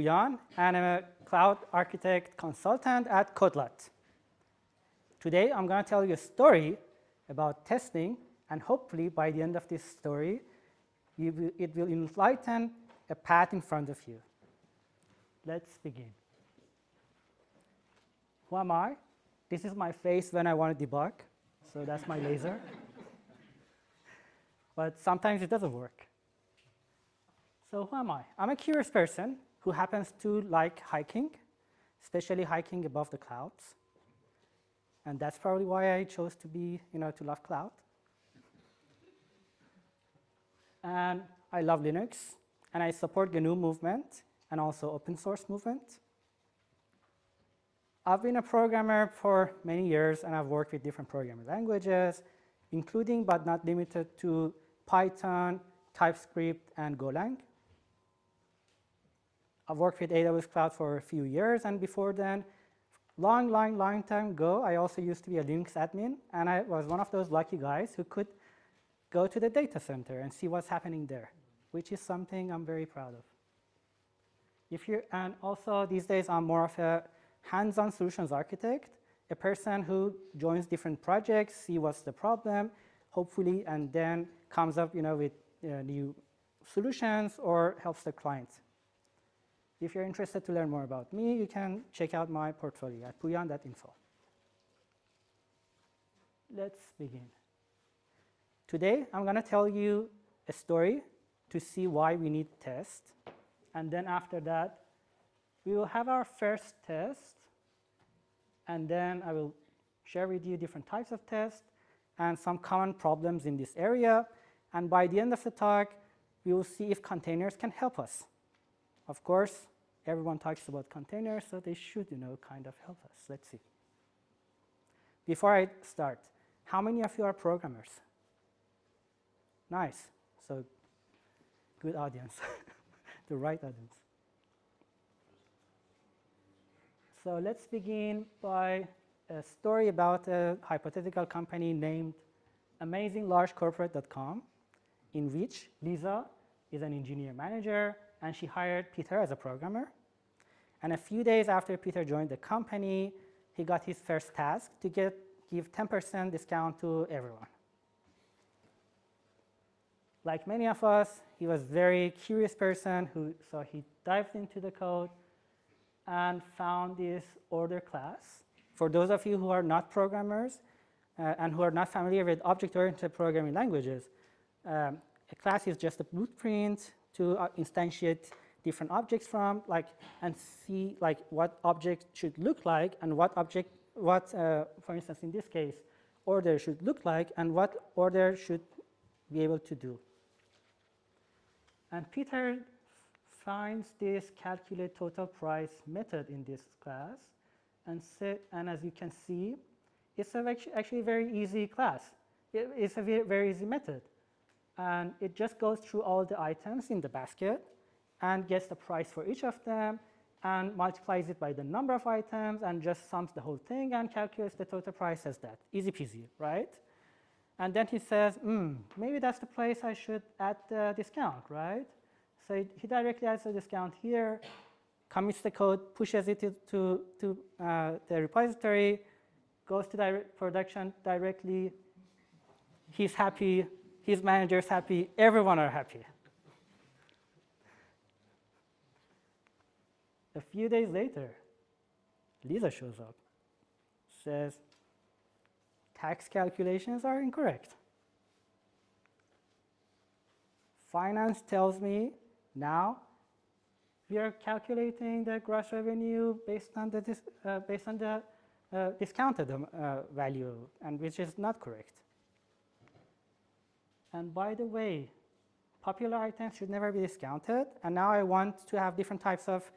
Jan, and I'm a cloud architect consultant at Codelot. Today, I'm going to tell you a story about testing, and hopefully, by the end of this story, it will enlighten a path in front of you. Let's begin. Who am I? This is my face when I want to debug, so that's my laser. But sometimes it doesn't work. So who am I? I'm a curious person who happens to like hiking, especially hiking above the clouds. And that's probably why I chose to be, to love cloud. And I love Linux, and I support GNU movement and also open source movement. I've been a programmer for many years, and I've worked with different programming languages, including but not limited to Python, TypeScript, and Golang. I've worked with AWS Cloud for a few years, and before then, long time ago, I also used to be a Linux admin, and I was one of those lucky guys who could go to the data center and see what's happening there, which is something I'm very proud of. And also, these days, I'm more of a hands-on solutions architect, a person who joins different projects, see what's the problem, hopefully, and then comes up with new solutions or helps the clients. If you're interested to learn more about me, you can check out my portfolio at puyan.info. Let's begin. Today, I'm going to tell you a story to see why we need tests. And then after that, we will have our first test. And then I will share with you different types of tests and some common problems in this area. And by the end of the talk, we will see if containers can help us. Of course, everyone talks about containers, so they should, kind of help us. Let's see. Before I start, how many of you are programmers? Nice. So good audience, the right audience. So let's begin by a story about a hypothetical company named AmazingLargeCorporate.com, in which Lisa is an engineer manager, and she hired Peter as a programmer. And a few days after Peter joined the company, he got his first task to give 10% discount to everyone. Like many of us, he was a very curious person, so he dived into the code and found this order class. For those of you who are not programmers and who are not familiar with object-oriented programming languages, a class is just a blueprint to instantiate different objects from, and see what object should look like, and for instance, in this case, order should look like, and what order should be able to do. And Peter finds this calculate total price method in this class, and as you can see, it's actually a very easy class. It's a very easy method. And it just goes through all the items in the basket and gets the price for each of them and multiplies it by the number of items and just sums the whole thing and calculates the total price as that. Easy peasy, right? And then he says, maybe that's the place I should add the discount, right? So he directly adds the discount here, commits the code, pushes it to the repository, goes to production directly. He's happy, his manager's happy, everyone are happy. A few days later, Lisa shows up, says, tax calculations are incorrect. Finance tells me now we are calculating the gross revenue based on the discounted value, and which is not correct. And by the way, popular items should never be discounted, and now I want to have different types of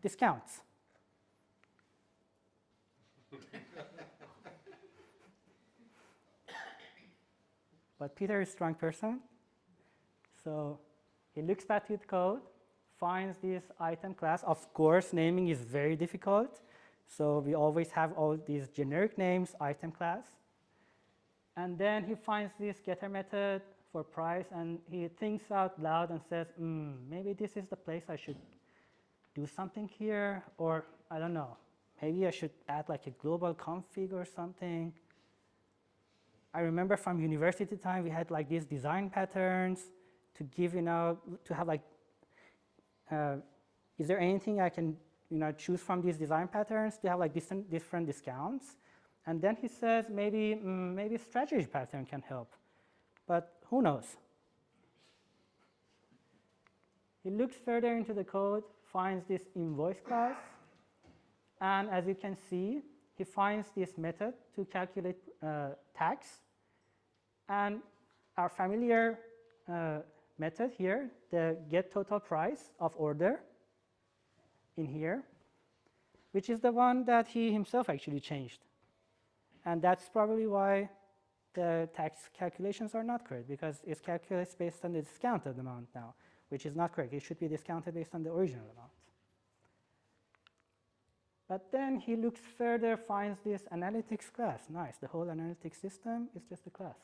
discounts. But Peter is a strong person, so he looks back to the code, finds this item class. Of course, naming is very difficult, so we always have all these generic names, item class. And then he finds this getter method for price, and he thinks out loud and says, maybe this is the place I should do something here, or I don't know, maybe I should add like a global config or something. I remember from university time, we had like these design patterns to give, to have like, is there anything I can, choose from these design patterns to have like different discounts? And then he says maybe strategy pattern can help, but who knows? He looks further into the code, finds this invoice class, and as you can see, he finds this method to calculate tax. And our familiar method here, the get total price of order in here, which is the one that he himself actually changed. And that's probably why the tax calculations are not correct, because it's calculated based on the discounted amount now, which is not correct. It should be discounted based on the original amount. But then he looks further, finds this analytics class. Nice, the whole analytics system is just a class.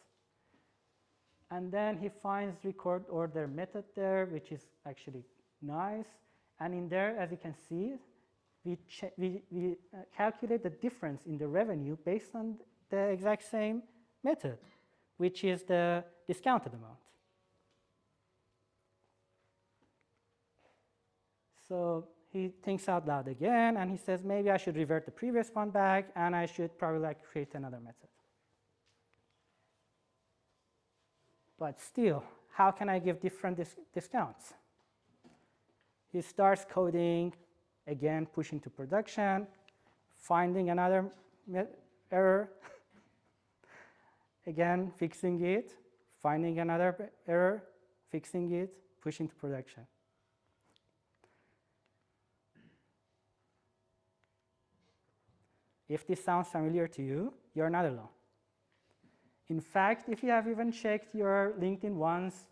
And then he finds record order method there, which is actually nice. And in there, as you can see, we calculate the difference in the revenue based on the exact same method, which is the discounted amount. So he thinks out loud again, and he says, maybe I should revert the previous one back, and I should probably like create another method. But still, how can I give different discounts? He starts coding, again, pushing to production, finding another error, again, fixing it, finding another error, fixing it, pushing to production. If this sounds familiar to you, you're not alone. In fact, if you have even checked your LinkedIn once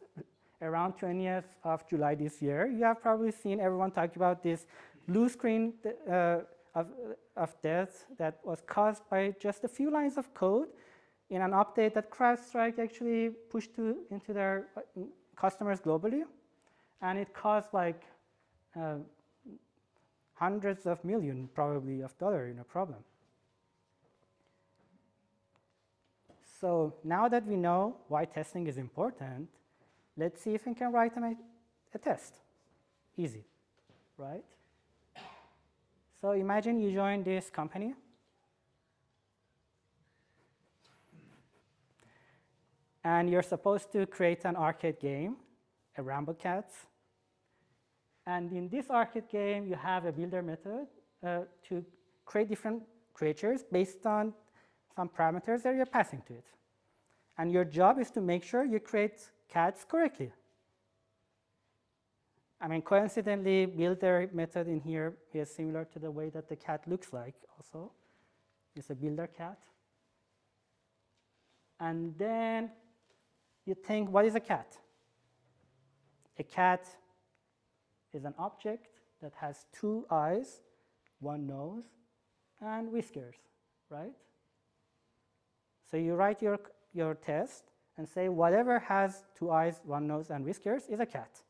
around 20th of July this year, you have probably seen everyone talk about this blue screen of death that was caused by just a few lines of code in an update that CrowdStrike actually pushed into their customers globally. And it caused like hundreds of millions probably of dollars in a problem. So now that we know why testing is important, let's see if we can write a test. Easy, right? So imagine you join this company. And you're supposed to create an arcade game, a Rambo Cats. And in this arcade game, you have a builder method to create different creatures based on some parameters that you're passing to it. And your job is to make sure you create cats correctly. I mean, coincidentally, builder method in here is similar to the way that the cat looks like also. It's a builder cat. And then you think, what is a cat? A cat is an object that has 2 eyes, 1 nose, and whiskers, right? So you write your test and say whatever has 2 eyes, 1 nose, and whiskers is a cat.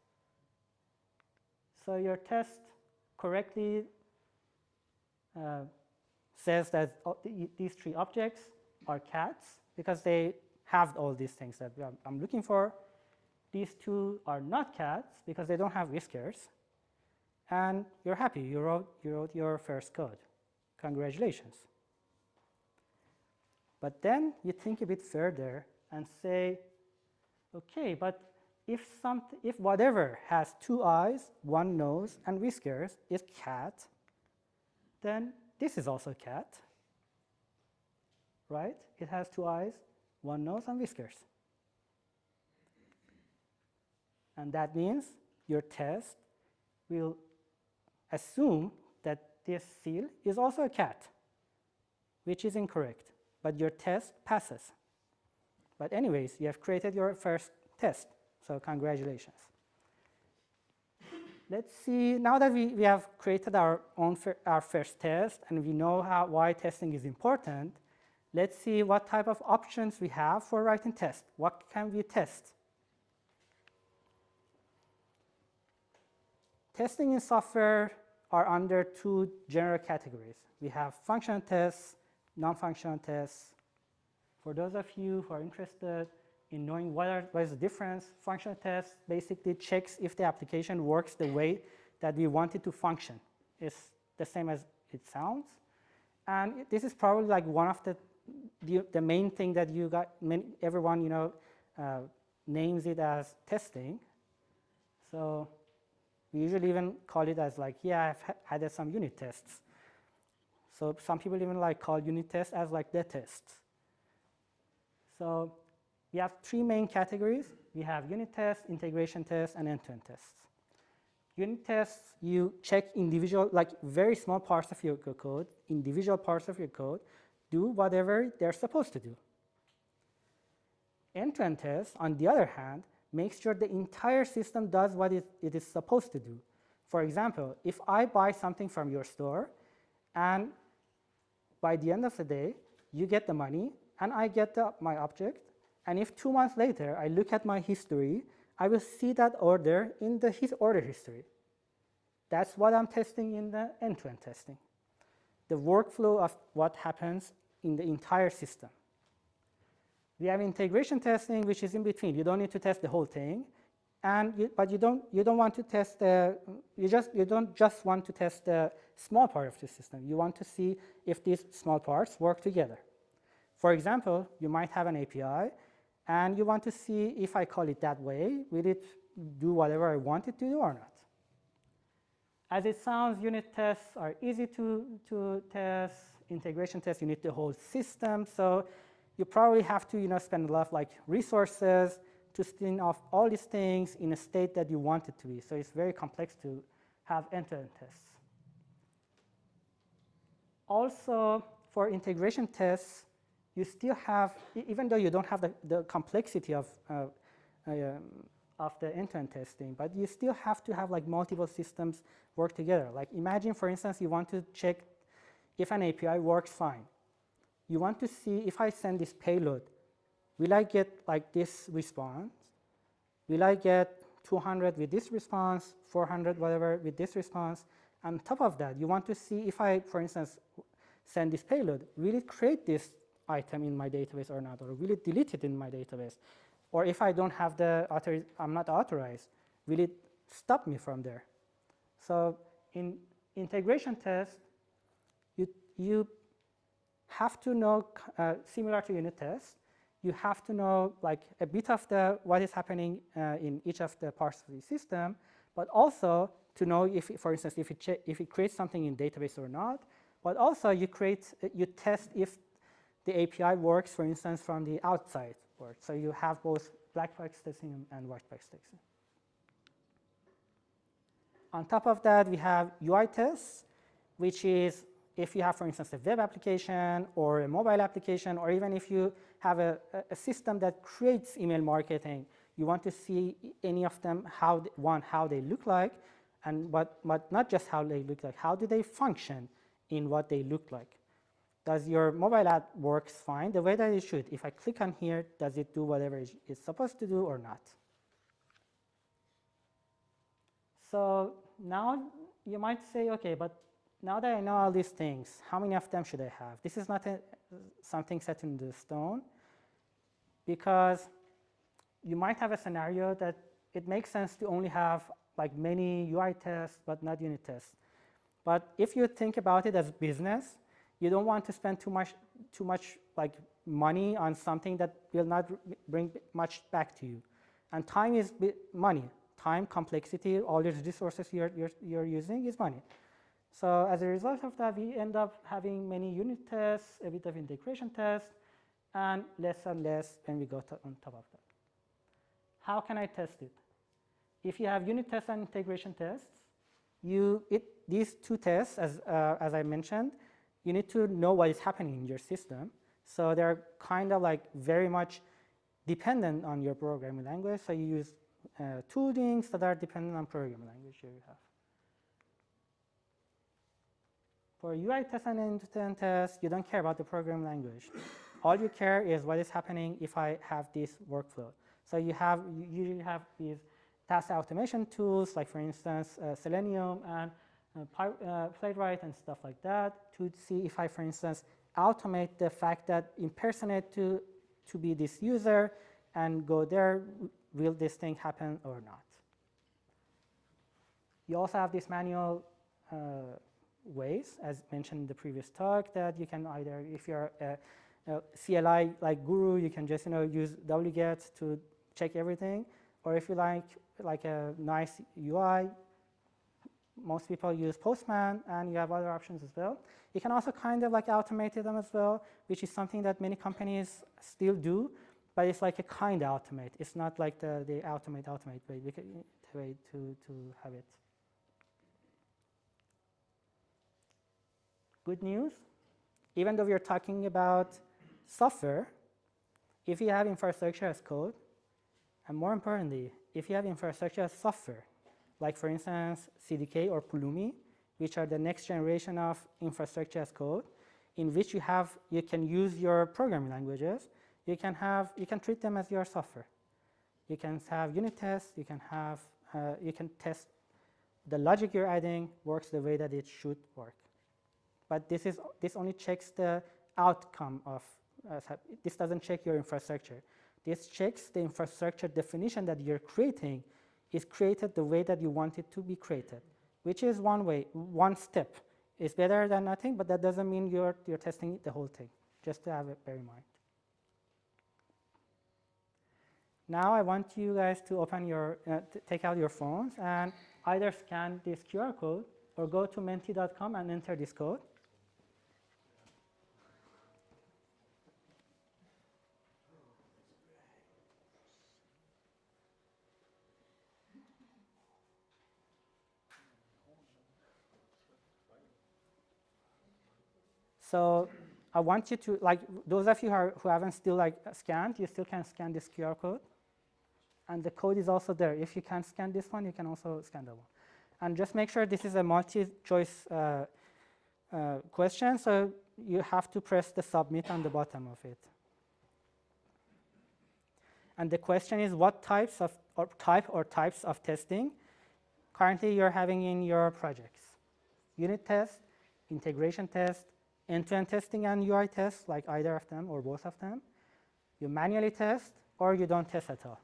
So your test correctly says that these 3 objects are cats because they have all these things that I'm looking for. These 2 are not cats because they don't have whiskers. And you're happy, you wrote your first code. Congratulations. But then you think a bit further and say, okay, but if whatever has 2 eyes, 1 nose, and whiskers is cat, then this is also cat, right? It has 2 eyes, 1 nose, and whiskers. And that means your test will assume that this seal is also a cat, which is incorrect. But your test passes. But anyways, you have created your first test, so congratulations. Let's see, now that we have created our first test and we know why testing is important, let's see what type of options we have for writing tests. What can we test? Testing in software are under two general categories. We have functional tests, non-functional tests. For those of you who are interested in knowing what is the difference, functional tests basically checks if the application works the way that we want it to function. It's the same as it sounds. And this is probably like one of the main thing that you got, everyone names it as testing. So we usually even call it as like, yeah, I've added some unit tests. So some people even like call unit tests as like the tests. So we have three main categories. We have unit tests, integration tests, and end-to-end tests. Unit tests, you check individual, like very small parts of your code, individual parts of your code, do whatever they're supposed to do. End-to-end tests, on the other hand, make sure the entire system does what it is supposed to do. For example, if I buy something from your store, and by the end of the day, you get the money, and I get my object, and if 2 months later I look at my history, I will see that order in his order history. That's what I'm testing in the end-to-end testing. The workflow of what happens in the entire system. We have integration testing, which is in between. You don't need to test the whole thing, but you don't want to test you don't just want to test the small part of the system. You want to see if these small parts work together. For example, you might have an API, and you want to see if I call it that way, will it do whatever I want it to do or not? As it sounds, unit tests are easy to test. Integration tests, you need the whole system. So you probably have to spend a lot of resources to spin off all these things in a state that you want it to be. So it's very complex to have end-to-end tests. Also, for integration tests, you still have, even though you don't have the complexity of the end-to-end testing, but you still have to have multiple systems work together. Like imagine, for instance, you want to check if an API works fine. You want to see if I send this payload, will I get this response? Will I get 200 with this response, 400 whatever with this response? On top of that, you want to see if I, for instance, send this payload, will it create this item in my database or not, or will it delete it in my database? Or if I don't have I'm not authorized, will it stop me from there? So in integration tests, you have to know, similar to unit tests, you have to know a bit of what is happening in each of the parts of the system, but also to know if, for instance, if it creates something in database or not. But also you test if the API works, for instance, from the outside world. So you have both black box testing and white box testing. On top of that, we have UI tests, which is if you have, for instance, a web application or a mobile application, or even if you have a system that creates email marketing, you want to see any of them, how they look like, but not just how they look like, how do they function in what they look like. Does your mobile app works fine the way that it should? If I click on here, does it do whatever it's supposed to do or not? So now you might say, okay, but now that I know all these things, how many of them should I have? This is not something set in the stone, because you might have a scenario that it makes sense to only have many UI tests but not unit tests. But if you think about it as business, you don't want to spend too much money on something that will not bring much back to you. And time is money. Time, complexity, all these resources you're using is money. So as a result of that, we end up having many unit tests, a bit of integration tests, and less when we go on top of that. How can I test it? If you have unit tests and integration tests, these two tests, as I mentioned, you need to know what is happening in your system. So they're kind of very much dependent on your programming language. So you use toolings that are dependent on programming language here you have. For UI tests and end-to-end tests, you don't care about the programming language. All you care is what is happening if I have this workflow. So you usually have these task automation tools, like for instance, Selenium and Playwright and stuff like that to see if I, for instance, automate the fact that impersonate to be this user and go there, will this thing happen or not? You also have this manual ways, as mentioned in the previous talk, that you can either, if you're a CLI like guru, you can just use wget to check everything, or if you like a nice UI, most people use Postman, and you have other options as well. You can also kind of like automate them as well, which is something that many companies still do, but it's like a kind of automate. It's not like the automate way to have it. Good news, even though we're talking about software, if you have infrastructure as code, and more importantly, if you have infrastructure as software, like for instance, CDK or Pulumi, which are the next generation of infrastructure as code, in which you can use your programming languages, you can treat them as your software. You can have unit tests, you can test the logic you're adding works the way that it should work. But this only checks the outcome of, this doesn't check your infrastructure. This checks the infrastructure definition that you're creating is created the way that you want it to be created, which is one step. It's better than nothing, but that doesn't mean you're testing the whole thing, just to have it bear in mind. Now I want you guys to take out your phones and either scan this QR code or go to menti.com and enter this code. So I want you to, those of you who haven't still scanned, you still can scan this QR code. And the code is also there. If you can't scan this one, you can also scan that one. And just make sure this is a multi-choice question, so you have to press the submit on the bottom of it. And the question is, what types of testing currently you're having in your projects? Unit test, integration test, end-to-end testing and UI tests, like either of them or both of them. You manually test, or you don't test at all.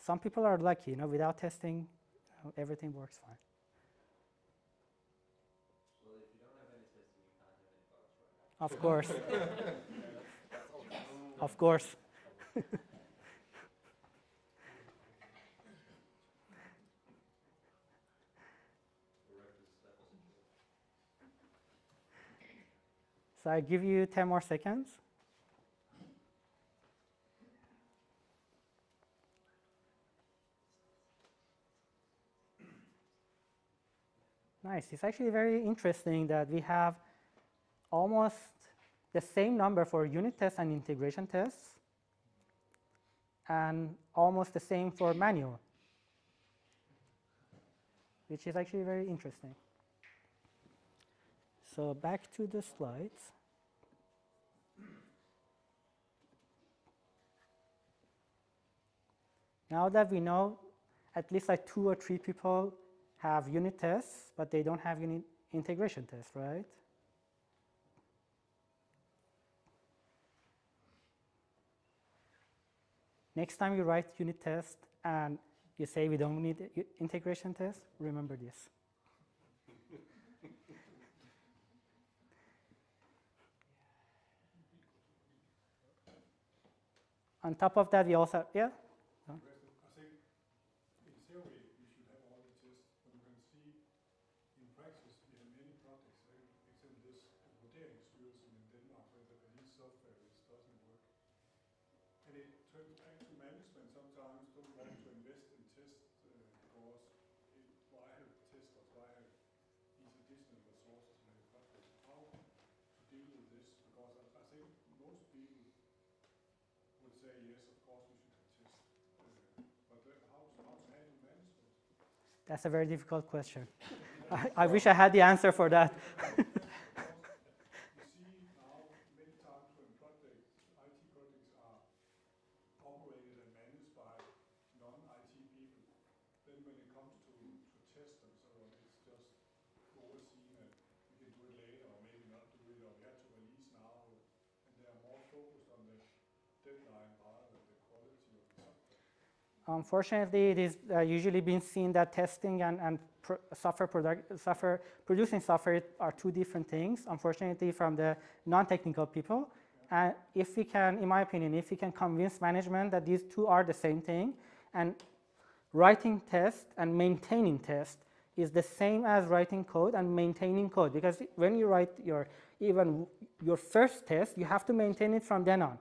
Some people are lucky, without testing, everything works fine. Well, if you don't have any testing, you can't have any bugs, right? Of course. Of course. So I give you 10 more seconds. Nice. It's actually very interesting that we have almost the same number for unit tests and integration tests, and almost the same for manual, which is actually very interesting. So back to the slides. Now that we know at least 2 or 3 people have unit tests, but they don't have unit integration tests, right? Next time you write unit test and you say we don't need integration test, remember this. On top of that, we also, yeah? I think in theory we should have all the tests, but you can see in practice we have many projects, except this Vurderingsstyrelsen in Denmark, where the release software doesn't work. And it turns back to management sometimes don't want to invest in tests because why have testers, why have these additional resources in the project? How to deal with this? Because I think most people would say yes, of course we should have tests. But how to handle management? That's a very difficult question. I wish I had the answer for that. You see now many times when IT projects are operated and managed by non-IT people, then when it comes unfortunately, it is usually been seen that testing and producing software are two different things, unfortunately, from the non-technical people. And if we can, in my opinion, if we can convince management that these two are the same thing, and writing tests and maintaining tests is the same as writing code and maintaining code, because when you write even your first test, you have to maintain it from then on,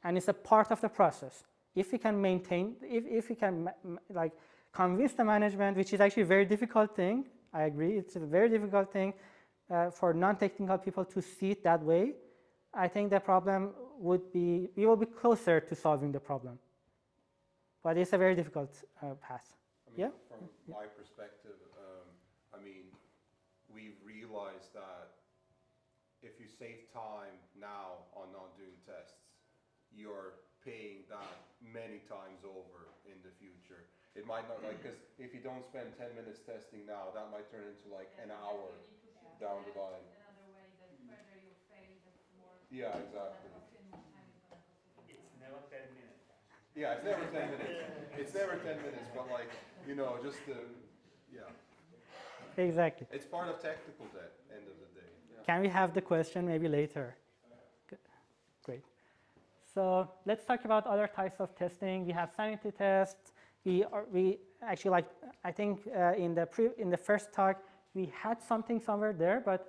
and it's a part of the process. If we can maintain, if we can like convince the management, which is actually a very difficult thing, I agree, it's a very difficult thing for non-technical people to see it that way, I think the problem would be, we will be closer to solving the problem. But it's a very difficult path. I mean, Yeah? from my perspective, I mean, we've realized that if you save time now on not doing tests, you're paying that many times over in the future. It might not, like, because if you don't spend 10 minutes testing now, that might turn into like an hour down the line. Another way, the further you fail, the more. Yeah, exactly. Often more time is going to cost you. It's never 10 minutes. Yeah, it's never 10 minutes. It's never 10 minutes, but like, you know, just yeah. Exactly. It's part of technical debt, end of the day. Can we have the question maybe later? Great. So let's talk about other types of testing. We have sanity tests. We actually, like, I think in the first talk we had something somewhere there. But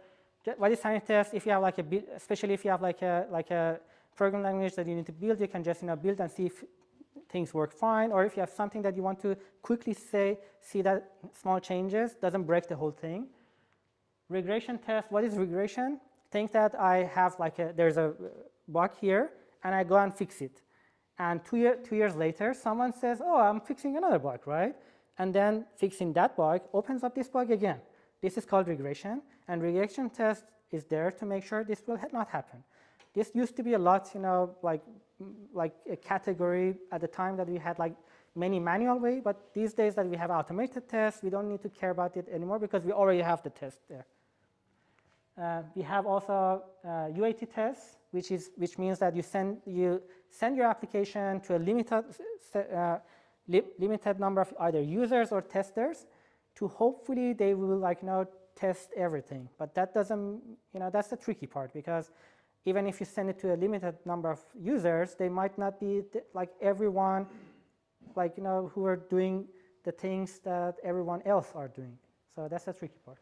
what is sanity test? If you have like especially if you have like a program language that you need to build, you can just build and see if things work fine. Or if you have something that you want to quickly see that small changes doesn't break the whole thing. Regression test. What is regression? Think that I have like there's a bug here, and I go and fix it. And 2 years later, someone says, oh, I'm fixing another bug, right? And then fixing that bug opens up this bug again. This is called regression. And regression test is there to make sure this will not happen. This used to be a lot, like a category at the time that we had like many manual way. But these days that we have automated tests, we don't need to care about it anymore because we already have the test there. We have also UAT tests, which means that you send your application to a limited number of either users or testers, to hopefully they will test everything. But that doesn't, that's the tricky part, because even if you send it to a limited number of users, they might not be like everyone, who are doing the things that everyone else are doing. So that's the tricky part.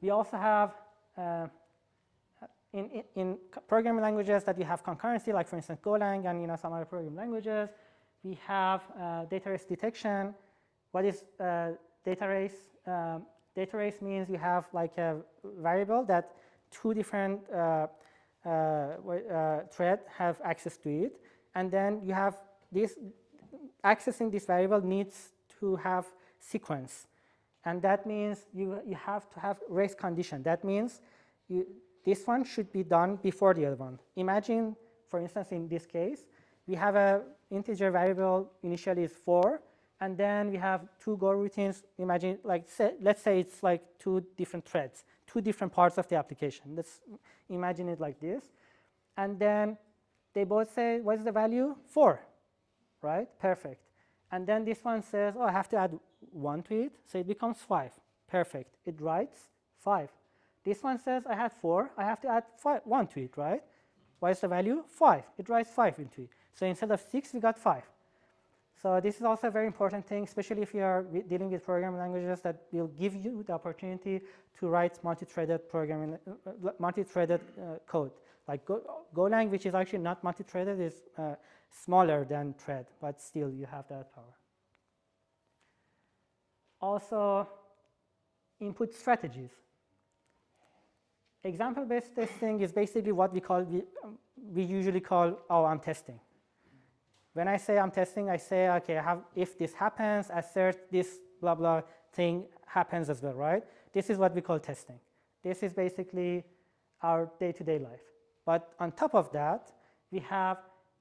We also have in programming languages that you have concurrency, like for instance Golang and some other programming languages. We have data race detection. What is data race? Data race means you have like a variable that two different threads have access to it, and then you have this accessing this variable needs to have sequence. And that means you have to have race condition. That means this one should be done before the other one. Imagine, for instance, in this case, we have a integer variable initially is 4, and then we have two Go routines. Imagine, let's say it's like two different threads, two different parts of the application. Let's imagine it like this. And then they both say, what is the value? 4, right? Perfect. And then this one says, oh, I have to add 1 to it, so it becomes 5. Perfect. It writes 5. This one says, I had 4, I have to add 1 to it, right? What is the value? 5. It writes 5 into it. So instead of 6, we got 5. So this is also a very important thing, especially if you are dealing with programming languages that will give you the opportunity to write multi-threaded programming, multi-threaded code. Like Golang, which is actually not multi-threaded, is smaller than thread, but still you have that power. Also, input strategies. Example-based testing is basically what we usually call, oh, I'm testing. When I say I'm testing, I say, okay, if this happens, assert this blah blah thing happens as well, right? This is what we call testing. This is basically our day-to-day life. But on top of that, we have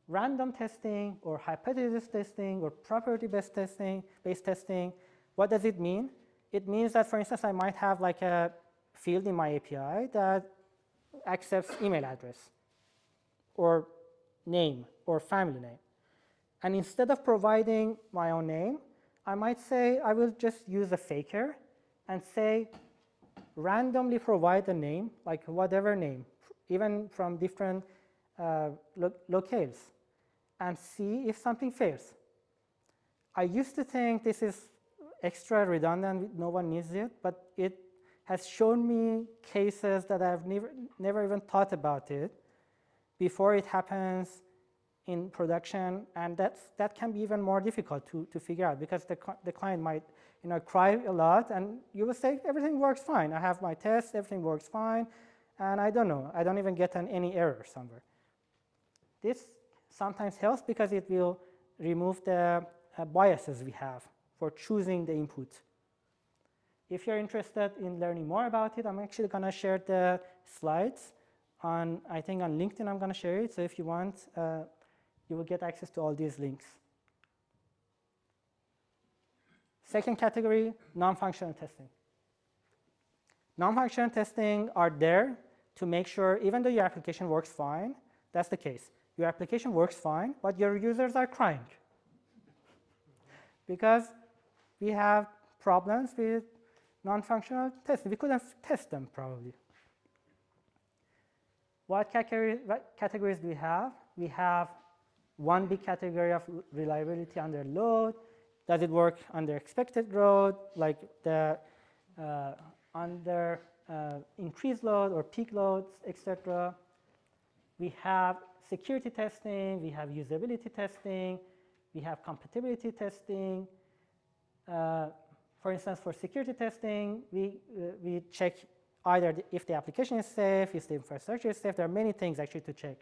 random testing or hypothesis testing or property-based testing. What does it mean? It means that, for instance, I might have like a field in my API that accepts email address or name or family name. And instead of providing my own name, I might say I will just use a faker and say randomly provide a name, like whatever name, even from different locales, and see if something fails. I used to think this is extra redundant, no one needs it, but it has shown me cases that I've never even thought about it before it happens in production, and that can be even more difficult to figure out, because the client might cry a lot, and you will say everything works fine. I have my tests, everything works fine, and I don't know, I don't even get any error somewhere. This sometimes helps because it will remove the biases we have for choosing the input. If you're interested in learning more about it, I'm actually going to share the slides on, I think on LinkedIn I'm going to share it, so if you want, you will get access to all these links. Second category, non-functional testing. Non-functional testing are there to make sure, even though your application works fine, that's the case. Your application works fine, but your users are crying. Because we have problems with non-functional testing. We couldn't test them probably. What categories do we have? We have one big category of reliability under load. Does it work under expected load, like the under increased load or peak loads, etc. We have security testing, we have usability testing, we have compatibility testing. For instance, for security testing, we check either if the application is safe, if the infrastructure is safe. There are many things actually to check.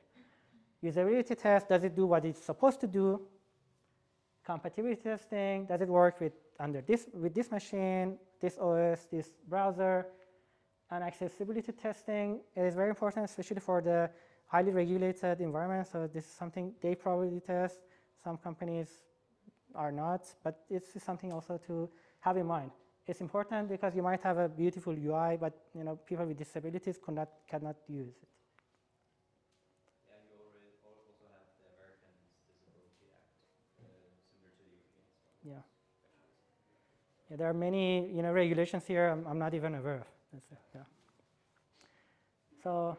Usability test, does it do what it's supposed to do? Compatibility testing, does it work with this machine, this OS, this browser? And accessibility testing is very important, especially for the highly regulated environment. So this is something they probably test. Some companies are not, but it's something also to have in mind. It's important because you might have a beautiful UI, but people with disabilities cannot use it. Yeah, you already also have the American Disability Act, similar to the European as well. Yeah, there are many regulations here I'm not even aware of. Yeah. So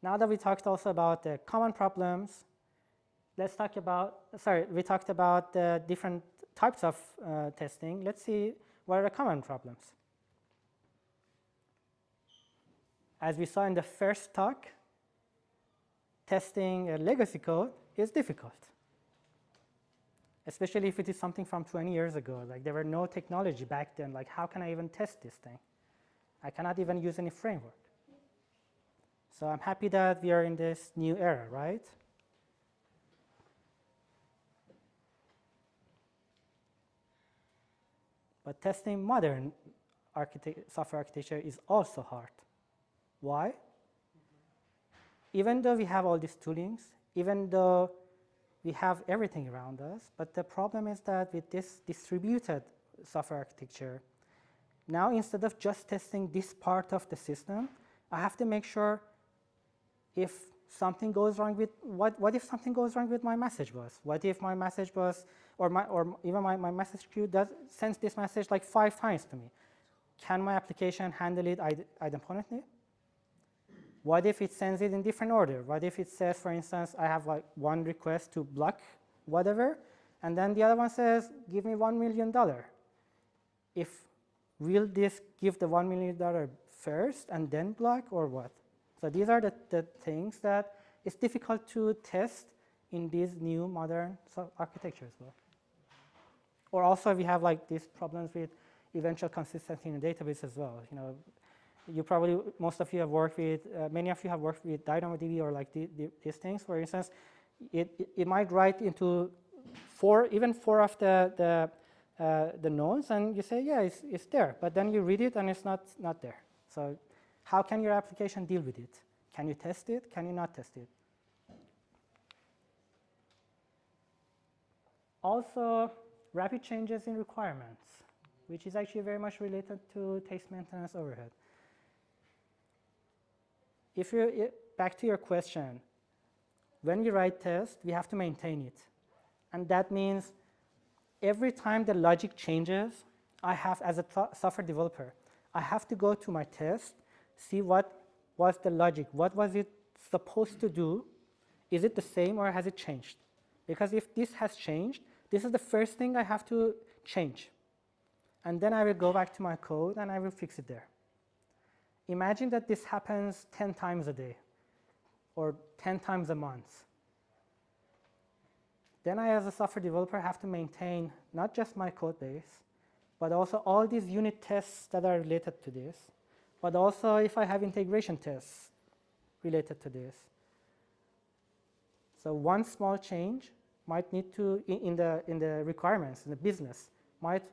now that we talked also about the common problems, let's talk about, we talked about the different types of testing. Let's see what are the common problems. As we saw in the first talk, testing a legacy code is difficult, especially if it is something from 20 years ago. Like there were no technology back then. Like how can I even test this thing? I cannot even use any framework. So I'm happy that we are in this new era, right? But testing modern software architecture is also hard. Why? Even though we have all these toolings, even though we have everything around us, but the problem is that with this distributed software architecture, now instead of just testing this part of the system, I have to make sure if something goes wrong with, what if something goes wrong with my message bus? What if my message bus or even my message queue sends this message like 5 times to me? Can my application handle it idempotency? What if it sends it in different order? What if it says, for instance, I have like one request to block whatever, and then the other one says, give me $1 million. Will this give the $1 million first and then block, or what? So these are the things that it's difficult to test in these new modern architecture as well. Or also we have like these problems with eventual consistency in the database as well. You probably, most of you have worked with, many of you have worked with DynamoDB or like these things. For instance, it might write into even four of the nodes, and you say, yeah, it's there. But then you read it, and it's not there. So how can your application deal with it? Can you test it? Can you not test it? Also, rapid changes in requirements, which is actually very much related to task maintenance overhead. Back to your question, when we write tests, we have to maintain it. And that means every time the logic changes, I have, as a software developer, I have to go to my test, see what was the logic, what was it supposed to do, is it the same or has it changed? Because if this has changed, this is the first thing I have to change. And then I will go back to my code and I will fix it there. Imagine that this happens 10 times a day or 10 times a month. Then I, as a software developer, have to maintain not just my code base, but also all these unit tests that are related to this, but also if I have integration tests related to this. So one small change might need to, in the requirements, in the business, might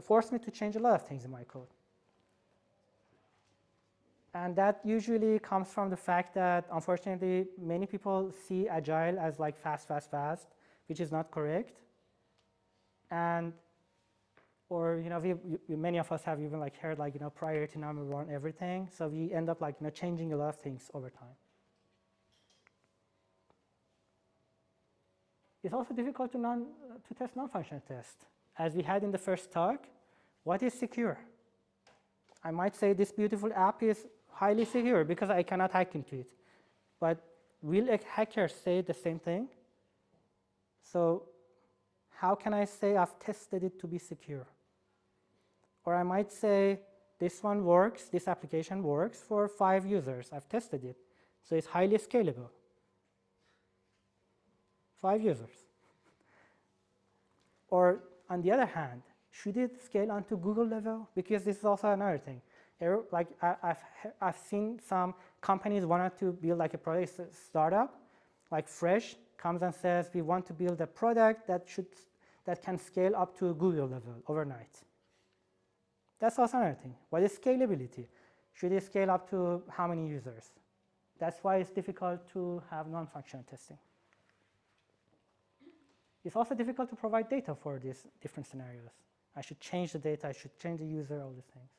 force me to change a lot of things in my code. And that usually comes from the fact that, unfortunately, many people see Agile as like fast, which is not correct. And, or, you know, many of us have even like heard like, you know, priority number one everything. So we end up like, you know, changing a lot of things over time. It's also difficult to test non-functional tests. As we had in the first talk, what is secure? I might say this beautiful app is highly secure because I cannot hack into it. But will a hacker say the same thing? So how can I say I've tested it to be secure? Or I might say this one works, this application works for 5 users. I've tested it. So it's highly scalable. 5 users. Or on the other hand, should it scale onto Google level? Because this is also another thing. Like I've seen some companies wanted to build like a product startup, like Fresh comes and says we want to build a product that can scale up to Google level overnight. That's also another thing. What is scalability? Should it scale up to how many users? That's why it's difficult to have non-functional testing. It's also difficult to provide data for these different scenarios. I should change the data, I should change the user, all these things.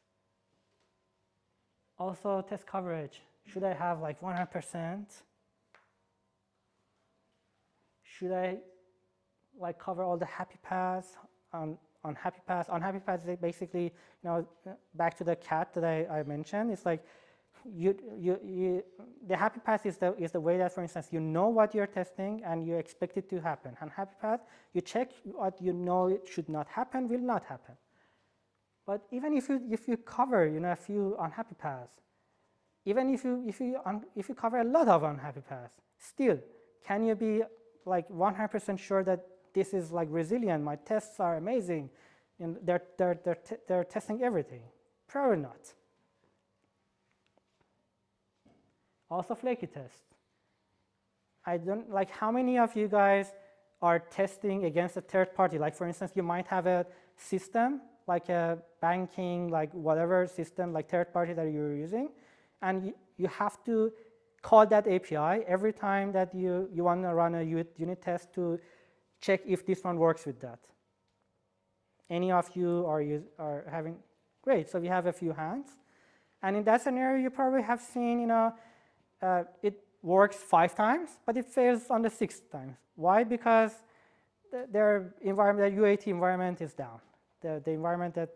Also, test coverage. Should I have like 100%? Should I like cover all the happy paths on happy paths? On happy paths, basically, you know, back to the cat that I mentioned, it's like the happy path is the way that, for instance, you know what you're testing and you expect it to happen. On happy path, you check what you know it should not happen, will not happen. But even if you cover, you know, a few unhappy paths, even if you cover a lot of unhappy paths, still, can you be like 100% sure that this is like resilient? My tests are amazing, and they're testing everything. Probably not. Also, flaky tests. I don't like how many of you guys are testing against a third party. Like, for instance, you might have a system like a banking, like whatever system, like third party that you're using, and you have to call that API every time that you want to run a unit test to check if this one works with that. Any of you are having, great, so we have a few hands. And in that scenario, you probably have seen, you know, it works 5 times, but it fails on the 6th time. Why? Because their environment, the UAT environment is down. The environment that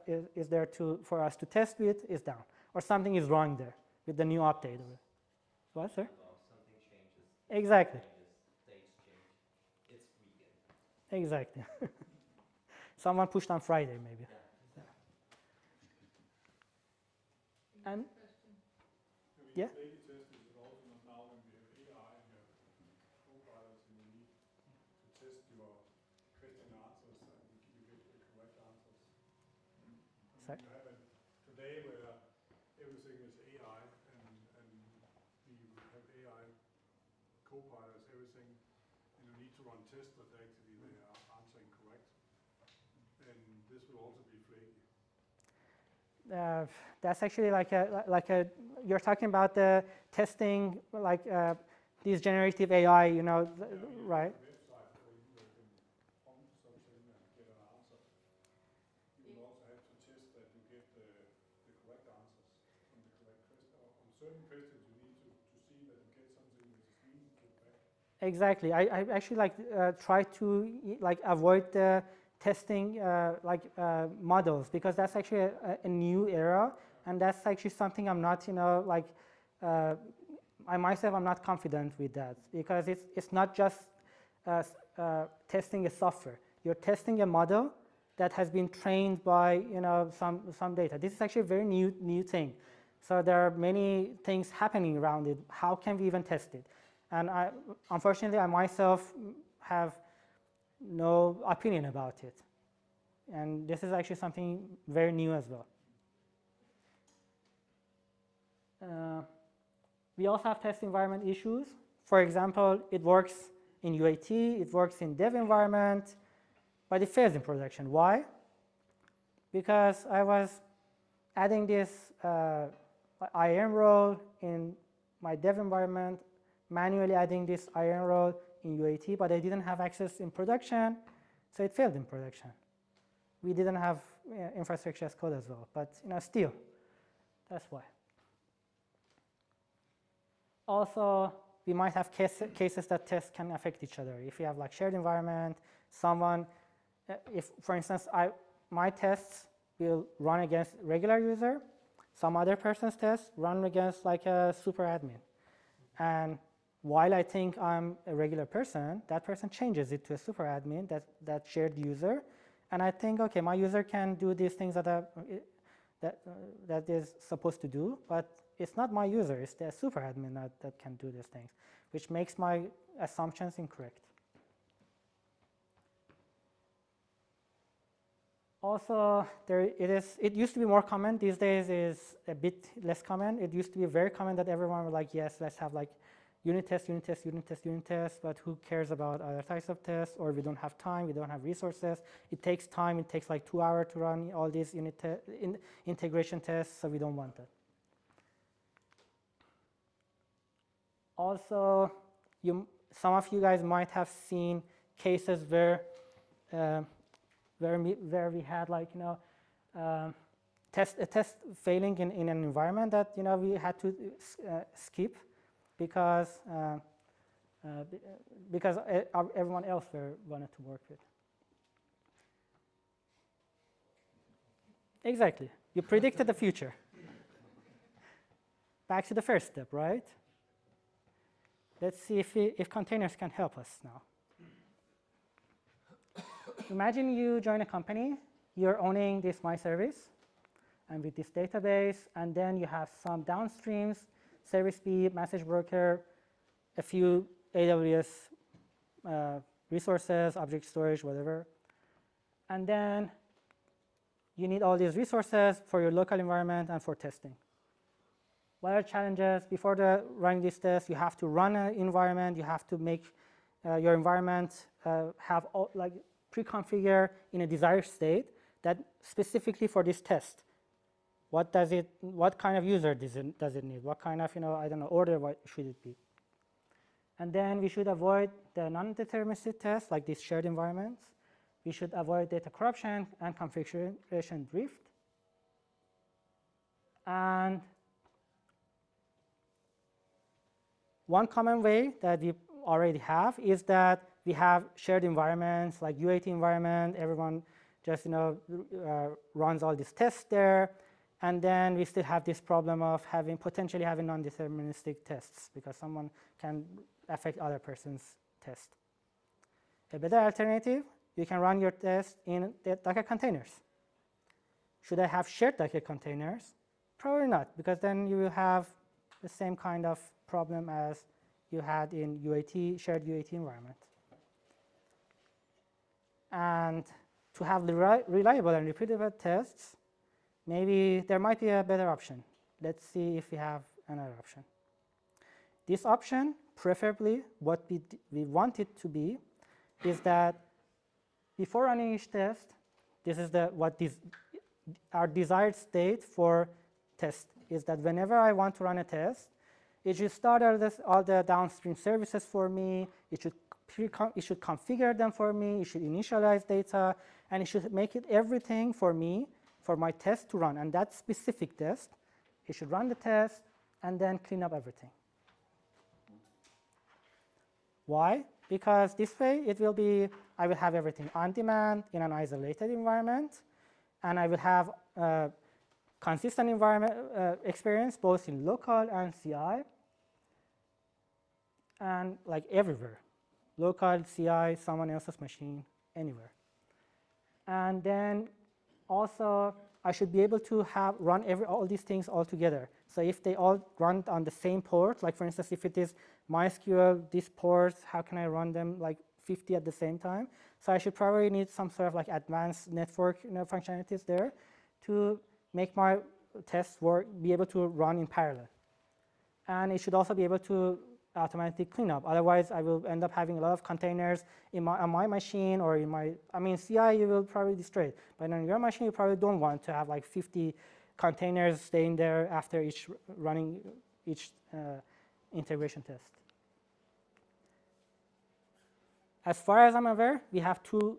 is there for us to test with is down, or something is wrong there with the new update. What, sir? Something changes. Exactly. Changes, dates change. It's weekend. Exactly. Someone pushed on Friday, maybe. Yeah. And Yeah. yeah. Flaky test is it also not now when we have AI and you have co-pilots and you need to test your question answers and you get the correct answers. Sorry? You have today where everything is AI and we have AI co-pilots, everything, and you need to run tests that actually they are answering correct. And this will also be flaky. That's actually like a you're talking about the testing, like these generative AI, you know, right? Website where you can prompt something and get an answer. You will also have to test that you get the correct answers on the correct question. On certain questions, you need to see that you get something which is meaningful back. Exactly. I actually try to avoid the testing models, because that's actually a new era, and that's actually something I'm not I myself I'm not confident with that, because it's not just testing a software. You're testing a model that has been trained by some data. This is actually a very new thing. So there are many things happening around it. How can we even test it? And unfortunately, I myself have no opinion about it. And this is actually something very new as well. We also have test environment issues. For example, it works in UAT, it works in dev environment, but it fails in production. Why? Because I was adding this IAM role in my dev environment, manually adding this IAM role in UAT, but I didn't have access in production, so it failed in production. We didn't have infrastructure as code as well, but still, that's why. Also, we might have cases that tests can affect each other. If you have shared environment, if for instance, my tests will run against regular user, some other person's tests run against a super admin. And while I think I'm a regular person, that person changes it to a super admin, that shared user. And I think, okay, my user can do these things that is supposed to do, but it's not my user, it's the super admin that can do these things, which makes my assumptions incorrect. Also, it used to be more common. These days is a bit less common. It used to be very common that everyone was yes, let's have unit test, unit test, unit test, unit test, but who cares about other types of tests? Or we don't have time, we don't have resources. It takes time, it takes 2 hours to run all these integration tests, so we don't want that. Also, some of you guys might have seen cases where we had a test failing in an environment that we had to skip because everyone else wanted to work with. Exactly. You predicted the future. Back to the first step, right? Let's see if containers can help us now. Imagine you join a company, you're owning this My Service, and with this database, and then you have some downstreams, service B, message broker, a few AWS resources, object storage, whatever. And then you need all these resources for your local environment and for testing. What are challenges? Before running this test, you have to run an environment. You have to make your environment have pre-configure in a desired state that specifically for this test. What kind of user does it need? What kind of order what should it be? And then we should avoid the non-deterministic tests like these shared environments. We should avoid data corruption and configuration drift. And one common way that we already have is that we have shared environments like UAT environment. Everyone just runs all these tests there, and then we still have this problem of potentially having non-deterministic tests because someone can affect other person's test. A better alternative, you can run your test in the Docker containers. Should I have shared Docker containers? Probably not, because then you will have the same kind of problem as you had in shared UAT environment. And to have reliable and repeatable tests, maybe there might be a better option. Let's see if we have another option. This option, preferably what we want it to be, is that before running each test, this is our desired state for test, is that whenever I want to run a test, it should start all the downstream services for me. It should configure them for me. It should initialize data, and it should make it everything for me, for my test to run. And that specific test, it should run the test and then clean up everything. Why? Because this way it will be, I will have everything on demand in an isolated environment, and I will have consistent environment experience both in local and CI, and like everywhere, local, CI, someone else's machine, anywhere. And then also, I should be able to run all these things all together. So if they all run on the same port, like for instance, if it is MySQL, these ports, how can I run them like 50 at the same time? So I should probably need some sort of like advanced network functionalities there to make my tests be able to run in parallel. And it should also be able to automatically clean up. Otherwise, I will end up having a lot of containers on my machine or in my, I mean, CI, you will probably destroy it. But on your machine, you probably don't want to have like 50 containers staying there after running each integration test. As far as I'm aware, we have two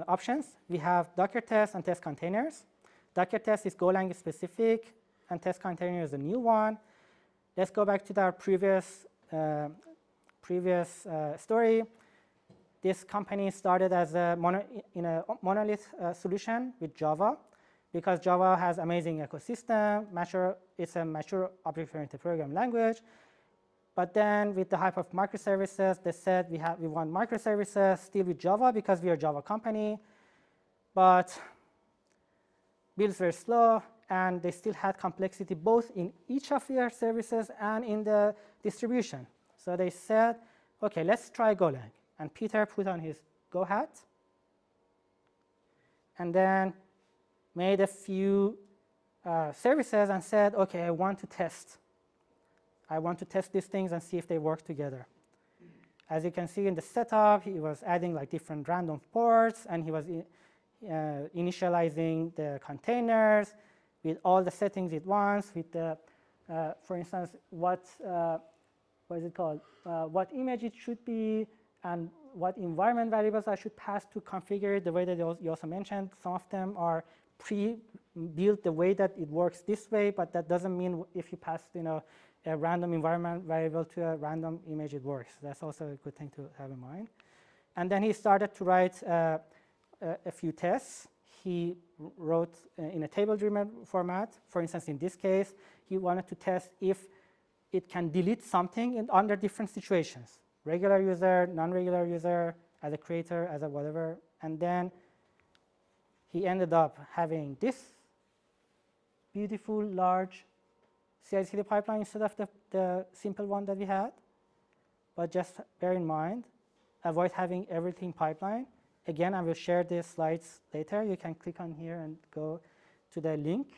options. We have Docker test and test containers. Docker test is Golang specific, and test container is a new one. Let's go back to our previous story. This company started as a monolith solution with Java, because Java has amazing ecosystem. It's a mature object-oriented programming language. But then with the hype of microservices, they said we want microservices still with Java because we are a Java company. But builds were slow, and they still had complexity both in each of their services and in the distribution. So they said, OK, let's try Golang. And Peter put on his Go hat, and then made a few services and said, OK, I want to test these things and see if they work together. As you can see in the setup, he was adding like different random ports, and he was initializing the containers with all the settings it wants, with the, for instance, what is it called? What image it should be, and what environment variables I should pass to configure it. The way that you also mentioned, some of them are pre-built the way that it works this way, but that doesn't mean if you pass, a random environment variable to a random image, it works. That's also a good thing to have in mind. And then he started to write a few tests. He wrote in a table-driven format. For instance, in this case, he wanted to test if it can delete something under different situations. Regular user, non-regular user, as a creator, as a whatever. And then he ended up having this beautiful, large CI/CD pipeline instead of the simple one that we had. But just bear in mind, avoid having everything pipeline. Again, I will share the slides later. You can click on here and go to the link.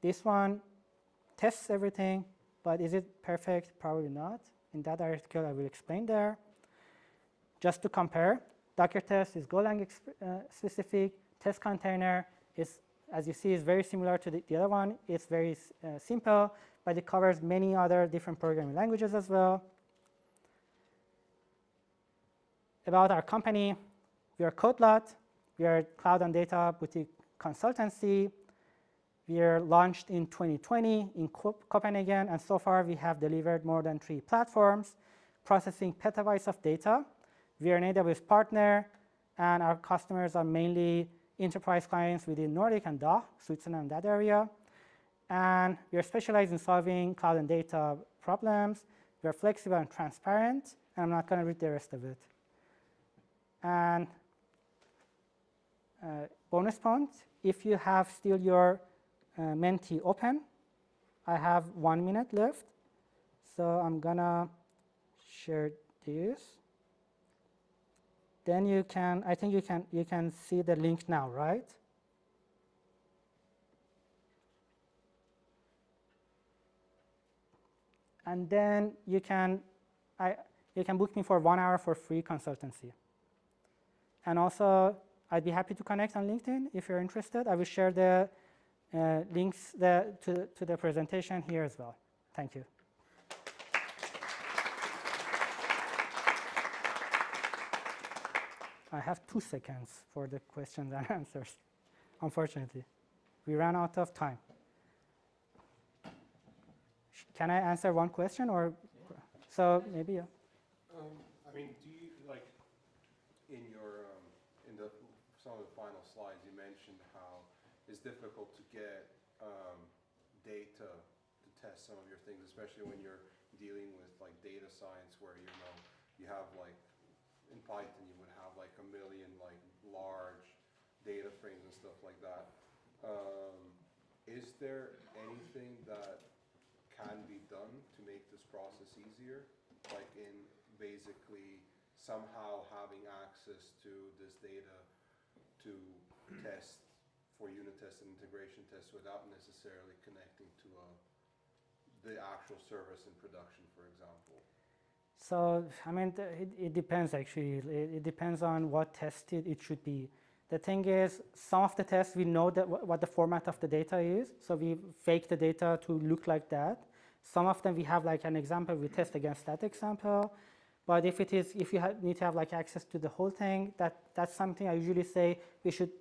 This one tests everything, but is it perfect? Probably not. In that article, I will explain there. Just to compare, Docker test is Golang specific. Test container is, as you see, is very similar to the other one. It's very simple, but it covers many other different programming languages as well. About our company, we are Codelot. We are a cloud and data boutique consultancy. We are launched in 2020 in Copenhagen, and so far we have delivered more than 3 platforms, processing petabytes of data. We are an AWS partner, and our customers are mainly enterprise clients within Nordic and DACH, Switzerland, that area. And we are specialized in solving cloud and data problems. We are flexible and transparent, and I'm not going to read the rest of it. And bonus point, if you have still your Menti open, I have 1 minute left. So I'm going to share this. Then you can, I think you can see the link now, right? And then you can book me for 1 hour for free consultancy. And also, I'd be happy to connect on LinkedIn if you're interested. I will share the links to the presentation here as well. Thank you. I have 2 seconds for the questions and answers, unfortunately. We ran out of time. Can I answer one question or? So maybe, yeah. I mean, do you, like, in your, in the, some of the final slides, you mentioned how it's difficult to get, data to test some of your things, especially when you're dealing with like data science where, you know, you have like, in Python, you would have like a million like large data frames and stuff like that. Is there anything that can be done to make this process easier? Like in basically somehow having access to this data to test for unit tests and integration tests without necessarily connecting to the actual service in production, for example? So, I mean, it depends actually. It depends on what test it should be. The thing is, some of the tests we know that what the format of the data is, so we fake the data to look like that. Some of them we have like an example, we test against that example. But if you need to have like access to the whole thing, that's something I usually say we should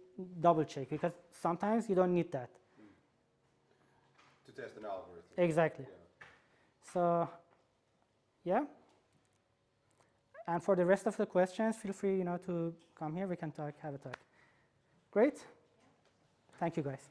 double check, because sometimes you don't need that. To test an algorithm? Exactly. Yeah. So, yeah. And for the rest of the questions, feel free, to come here. We can talk, have a talk. Great. Thank you, guys.